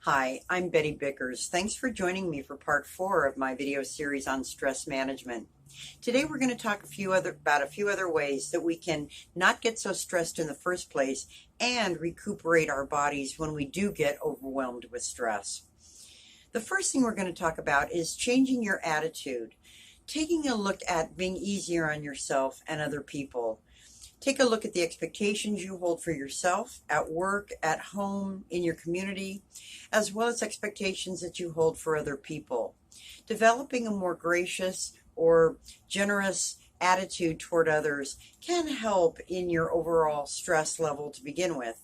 Hi, I'm Betty Bickers. Thanks for joining me for part 4 of my video series on stress management. Today we're going to talk about a few other ways that we can not get so stressed in the first place and recuperate our bodies when we do get overwhelmed with stress. The first thing we're going to talk about is changing your attitude, taking a look at being easier on yourself and other people. Take a look at the expectations you hold for yourself at work, at home, in your community, as well as expectations that you hold for other people. Developing a more gracious or generous attitude toward others can help in your overall stress level to begin with.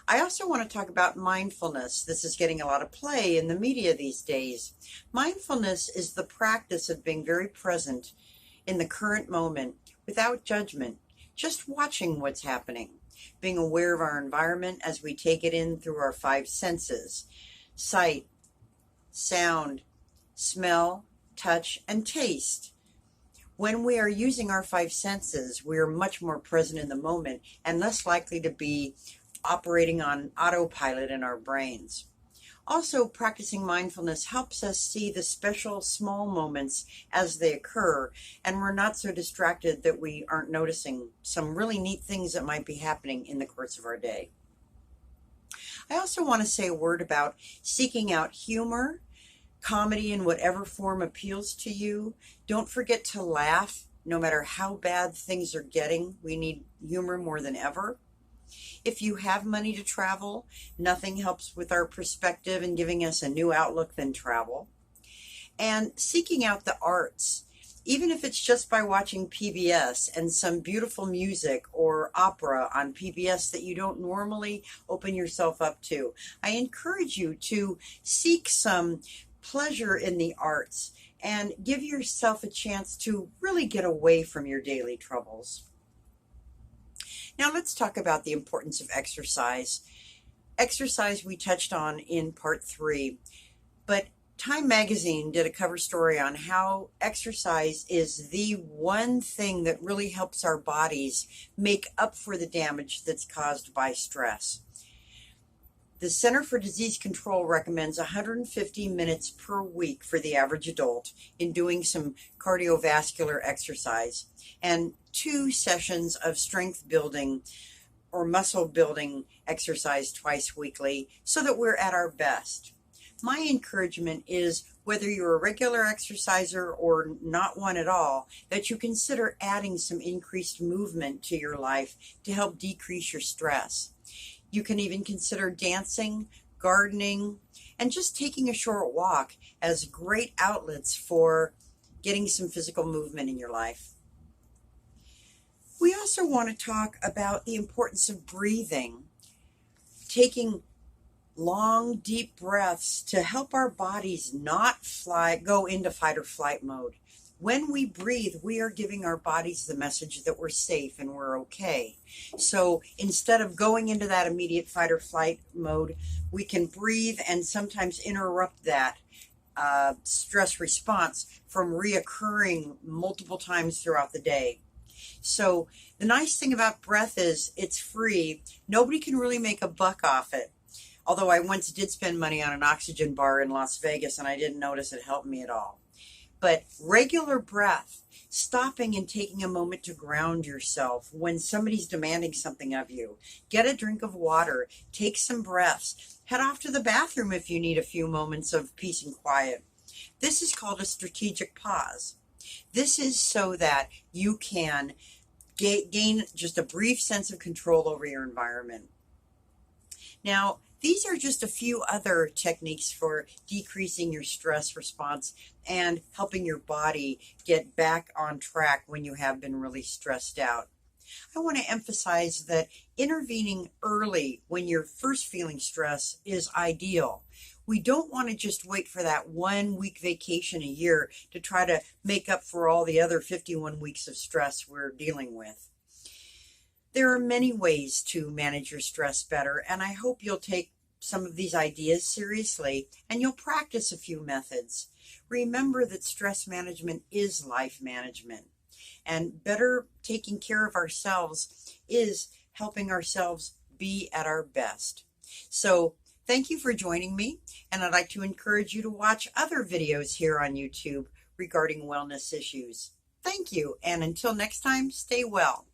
I also want to talk about mindfulness. This is getting a lot of play in the media these days. Mindfulness is the practice of being very present in the current moment without judgment, just watching what's happening, being aware of our environment as we take it in through our 5 senses: sight, sound, smell, touch, and taste. When we are using our 5 senses, we are much more present in the moment and less likely to be operating on autopilot in our brains. Also, practicing mindfulness helps us see the special small moments as they occur, and we're not so distracted that we aren't noticing some really neat things that might be happening in the course of our day. I also want to say a word about seeking out humor, comedy in whatever form appeals to you. Don't forget to laugh no matter how bad things are getting. We need humor more than ever. If you have money to travel, nothing helps with our perspective and giving us a new outlook than travel. And seeking out the arts, even if it's just by watching PBS and some beautiful music or opera on PBS that you don't normally open yourself up to. I encourage you to seek some pleasure in the arts and give yourself a chance to really get away from your daily troubles. Now let's talk about the importance of exercise. Exercise we touched on in part 3, but Time magazine did a cover story on how exercise is the one thing that really helps our bodies make up for the damage that's caused by stress. The Center for Disease Control recommends 150 minutes per week for the average adult in doing some cardiovascular exercise and 2 sessions of strength building or muscle building exercise twice weekly so that we're at our best. My encouragement is, whether you're a regular exerciser or not one at all, that you consider adding some increased movement to your life to help decrease your stress. You can even consider dancing, gardening, and just taking a short walk as great outlets for getting some physical movement in your life. We also want to talk about the importance of breathing, taking long, deep breaths to help our bodies not go into fight or flight mode. When we breathe, we are giving our bodies the message that we're safe and we're okay. So instead of going into that immediate fight or flight mode, we can breathe and sometimes interrupt that stress response from reoccurring multiple times throughout the day. So the nice thing about breath is it's free. Nobody can really make a buck off it. Although I once did spend money on an oxygen bar in Las Vegas and I didn't notice it helped me at all. But regular breath, stopping and taking a moment to ground yourself when somebody's demanding something of you. Get a drink of water, take some breaths, head off to the bathroom if you need a few moments of peace and quiet. This is called a strategic pause. This is so that you can gain just a brief sense of control over your environment. Now, these are just a few other techniques for decreasing your stress response and helping your body get back on track when you have been really stressed out. I want to emphasize that intervening early when you're first feeling stress is ideal. We don't want to just wait for that 1-week vacation a year to try to make up for all the other 51 weeks of stress we're dealing with. There are many ways to manage your stress better, and I hope you'll take some of these ideas seriously and you'll practice a few methods. Remember that stress management is life management, and better taking care of ourselves is helping ourselves be at our best. So Thank you for joining me, and I'd like to encourage you to watch other videos here on YouTube regarding wellness issues. Thank you, and until next time, stay well.